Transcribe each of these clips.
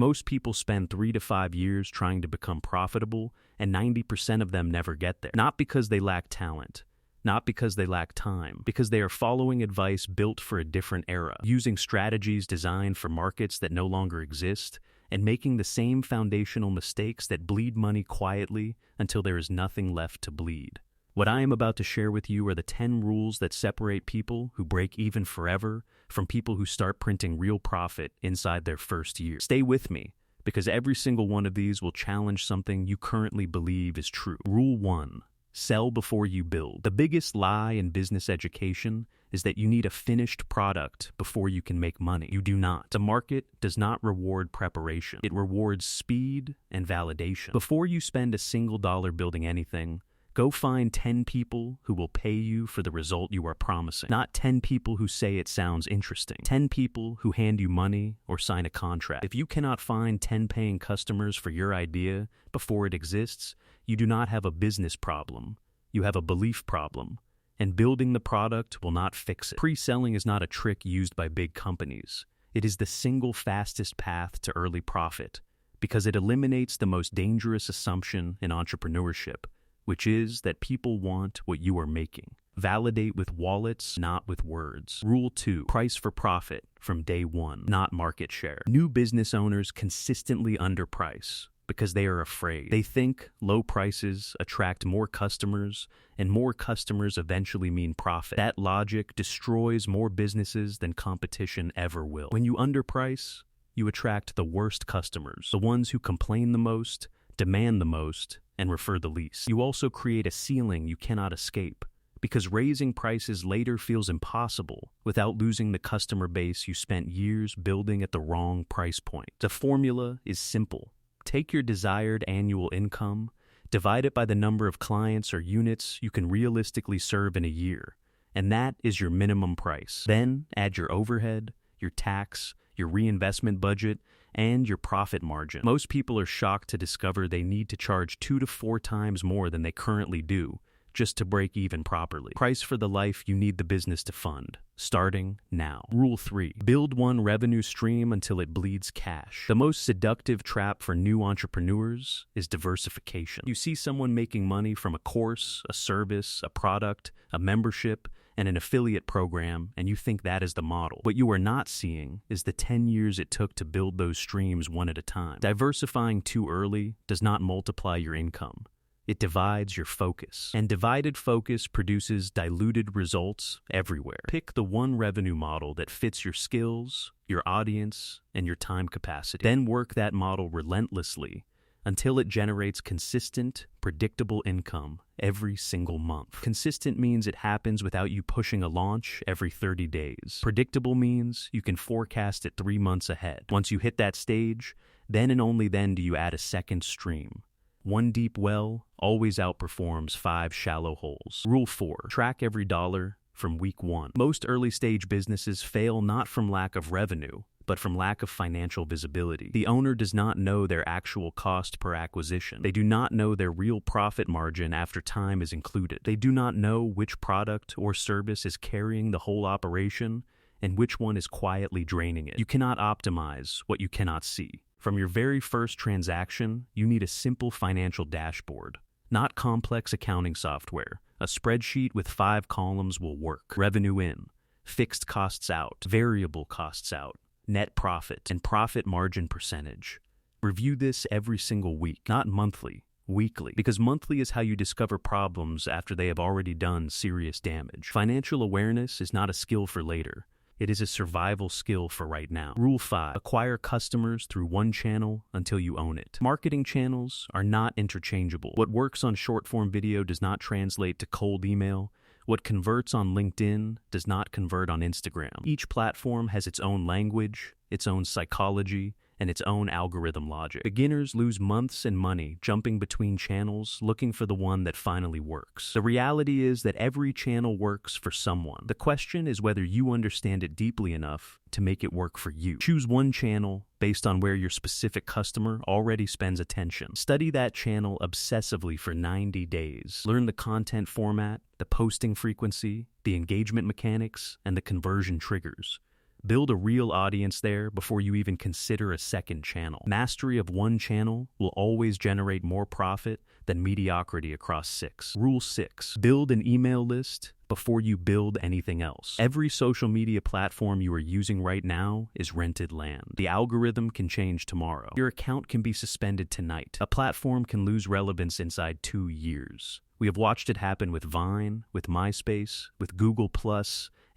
Most people spend 3 to 5 years trying to become profitable, and 90% of them never get there. Not because they lack talent, not because they lack time, because they are following advice built for a different era, using strategies designed for markets that no longer exist, and making the same foundational mistakes that bleed money quietly until there is nothing left to bleed. What I am about to share with you are the 10 rules that separate people who break even forever from people who start printing real profit inside their first year. Stay with me, because every single one of these will challenge something you currently believe is true. Rule 1. Sell before you build. The biggest lie in business education is that you need a finished product before you can make money. You do not. The market does not reward preparation. It rewards speed and validation. Before you spend a single dollar building anything, go find 10 people who will pay you for the result you are promising. Not 10 people who say it sounds interesting. 10 people who hand you money or sign a contract. If you cannot find 10 paying customers for your idea before it exists, you do not have a business problem. You have a belief problem. And building the product will not fix it. Pre-selling is not a trick used by big companies. It is the single fastest path to early profit, because it eliminates the most dangerous assumption in entrepreneurship, which is that people want what you are making. Validate with wallets, not with words. Rule 2. Price for profit from day one, not market share. New business owners consistently underprice because they are afraid. They think low prices attract more customers, and more customers eventually mean profit. That logic destroys more businesses than competition ever will. When you underprice, you attract the worst customers, the ones who complain the most, demand the most, and refer the least. You also create a ceiling you cannot escape, because raising prices later feels impossible without losing the customer base you spent years building at the wrong price point. The formula is simple. Take your desired annual income, divide it by the number of clients or units you can realistically serve in a year, and that is your minimum price. Then add your overhead, your tax, your reinvestment budget, and your profit margin. Most people are shocked to discover they need to charge 2 to 4 times more than they currently do just to break even properly. Price for the life you need the business to fund, starting now. Rule 3. Build one revenue stream until it bleeds cash. The most seductive trap for new entrepreneurs is diversification. You see someone making money from a course, a service, a product, a membership, and an affiliate program, and you think that is the model. What you are not seeing is the 10 years it took to build those streams one at a time. Diversifying too early does not multiply your income. It divides your focus. And divided focus produces diluted results everywhere. Pick the one revenue model that fits your skills, your audience, and your time capacity. Then work that model relentlessly until it generates consistent, predictable income every single month. Consistent means it happens without you pushing a launch every 30 days. Predictable means you can forecast it 3 months ahead. Once you hit that stage, then and only then do you add a second stream. One deep well always outperforms 5 shallow holes. Rule 4. Track every dollar from week 1. Most early-stage businesses fail not from lack of revenue, but from lack of financial visibility. The owner does not know their actual cost per acquisition. They do not know their real profit margin after time is included. They do not know which product or service is carrying the whole operation and which one is quietly draining it. You cannot optimize what you cannot see. From your very first transaction, you need a simple financial dashboard, not complex accounting software. A spreadsheet with 5 columns will work. Revenue in, fixed costs out, variable costs out, net profit, and profit margin percentage. Review this every single week, not monthly, weekly, because monthly is how you discover problems after they have already done serious damage. Financial awareness is not a skill for later. It is a survival skill for right now. Rule 5. Acquire customers through one channel until you own it. Marketing channels are not interchangeable. What works on short-form video does not translate to cold email. What converts on LinkedIn does not convert on Instagram. Each platform has its own language, its own psychology, and its own algorithm logic. Beginners lose months and money jumping between channels looking for the one that finally works. The reality is that every channel works for someone. The question is whether you understand it deeply enough to make it work for you. Choose one channel based on where your specific customer already spends attention. Study that channel obsessively for 90 days. Learn the content format, the posting frequency, the engagement mechanics, and the conversion triggers. Build a real audience there before you even consider a second channel. Mastery of one channel will always generate more profit than mediocrity across 6. Rule 6. Build an email list before you build anything else. Every social media platform you are using right now is rented land. The algorithm can change tomorrow. Your account can be suspended tonight. A platform can lose relevance inside 2 years. We have watched it happen with Vine, with MySpace, with Google+,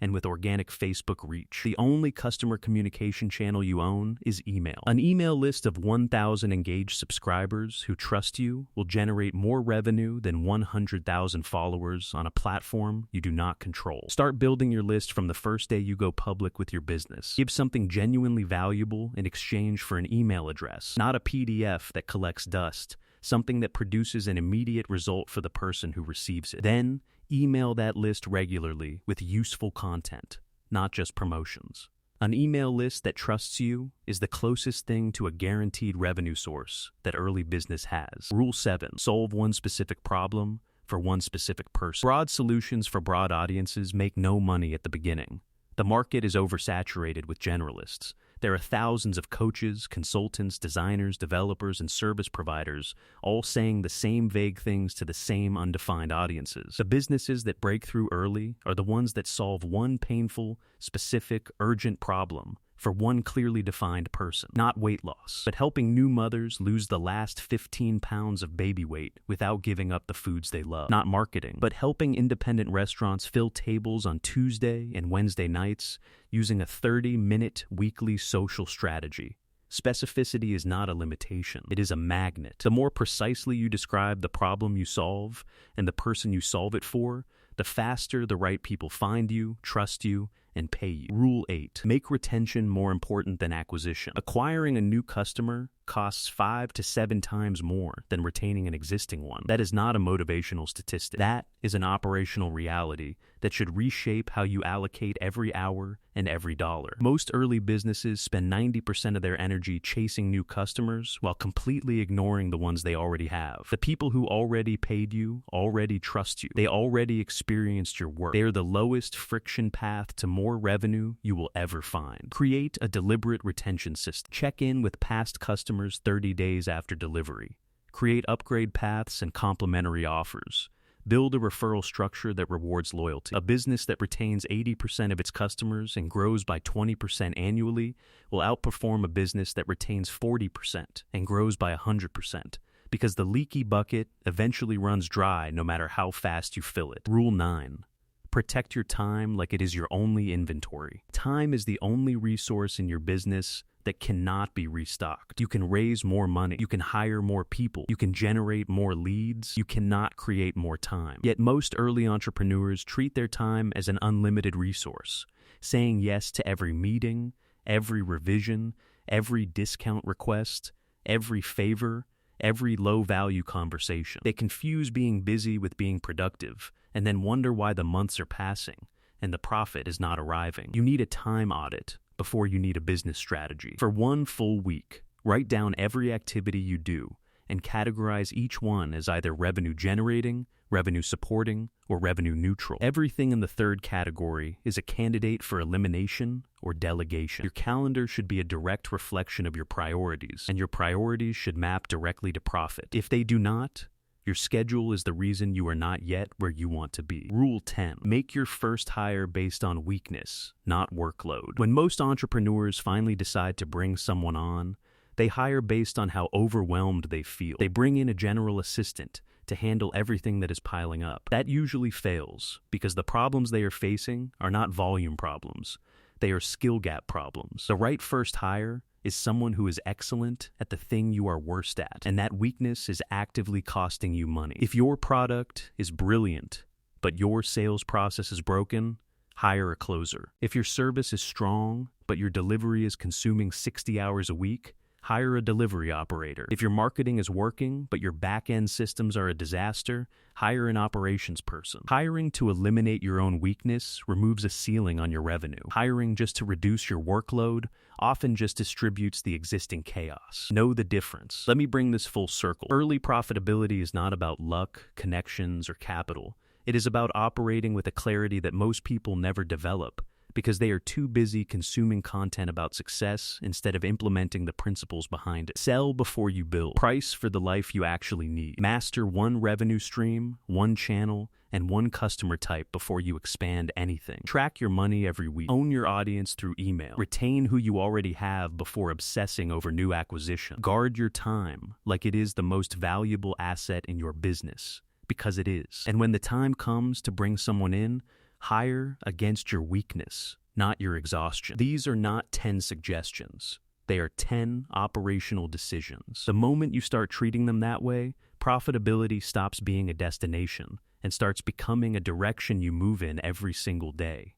and with organic Facebook reach. The only customer communication channel you own is email. An email list of 1,000 engaged subscribers who trust you will generate more revenue than 100,000 followers on a platform you do not control. Start building your list from the first day you go public with your business. Give something genuinely valuable in exchange for an email address, not a PDF that collects dust, something that produces an immediate result for the person who receives it. Then, email that list regularly with useful content, not just promotions. An email list that trusts you is the closest thing to a guaranteed revenue source that early business has. Rule 7. Solve one specific problem for one specific person. Broad solutions for broad audiences make no money at the beginning. The market is oversaturated with generalists. There are thousands of coaches, consultants, designers, developers, and service providers, all saying the same vague things to the same undefined audiences. The businesses that break through early are the ones that solve one painful, specific, urgent problem for one clearly defined person. Not weight loss, but helping new mothers lose the last 15 pounds of baby weight without giving up the foods they love. Not marketing, but helping independent restaurants fill tables on Tuesday and Wednesday nights using a 30-minute weekly social strategy. Specificity is not a limitation, it is a magnet. The more precisely you describe the problem you solve and the person you solve it for, the faster the right people find you, trust you, and pay you. Rule 8. Make retention more important than acquisition. Acquiring a new customer costs 5 to 7 times more than retaining an existing one. That is not a motivational statistic. That is an operational reality that should reshape how you allocate every hour and every dollar. Most early businesses spend 90% of their energy chasing new customers while completely ignoring the ones they already have. The people who already paid you already trust you. They already experienced your work. They are the lowest friction path to more revenue you will ever find. Create a deliberate retention system. Check in with past customers 30 days after delivery. Create upgrade paths and complimentary offers. Build a referral structure that rewards loyalty. A business that retains 80% of its customers and grows by 20% annually will outperform a business that retains 40% and grows by 100%, because the leaky bucket eventually runs dry no matter how fast you fill it. Rule 9. Protect your time like it is your only inventory. Time is the only resource in your business that cannot be restocked. You can raise more money. You can hire more people. You can generate more leads. You cannot create more time. Yet most early entrepreneurs treat their time as an unlimited resource, saying yes to every meeting, every revision, every discount request, every favor, every low-value conversation. They confuse being busy with being productive, and then wonder why the months are passing and the profit is not arriving. You need a time audit before you need a business strategy. For one full week, write down every activity you do and categorize each one as either revenue generating, revenue supporting, or revenue neutral. Everything in the third category is a candidate for elimination or delegation. Your calendar should be a direct reflection of your priorities, and your priorities should map directly to profit. If they do not, your schedule is the reason you are not yet where you want to be. Rule 10. Make your first hire based on weakness, not workload. When most entrepreneurs finally decide to bring someone on, they hire based on how overwhelmed they feel. They bring in a general assistant to handle everything that is piling up. That usually fails because the problems they are facing are not volume problems. They are skill gap problems. The right first hire is someone who is excellent at the thing you are worst at, and that weakness is actively costing you money. If your product is brilliant, but your sales process is broken, hire a closer. If your service is strong, but your delivery is consuming 60 hours a week, hire a delivery operator. If your marketing is working, but your back-end systems are a disaster, hire an operations person. Hiring to eliminate your own weakness removes a ceiling on your revenue. Hiring just to reduce your workload often just distributes the existing chaos. Know the difference. Let me bring this full circle. Early profitability is not about luck, connections, or capital. It is about operating with a clarity that most people never develop because they are too busy consuming content about success instead of implementing the principles behind it. Sell before you build. Price for the life you actually need. Master one revenue stream, one channel, and one customer type before you expand anything. Track your money every week. Own your audience through email. Retain who you already have before obsessing over new acquisition. Guard your time like it is the most valuable asset in your business, because it is. And when the time comes to bring someone in, hire against your weakness, not your exhaustion. These are not 10 suggestions. They are 10 operational decisions. The moment you start treating them that way, profitability stops being a destination and starts becoming a direction you move in every single day.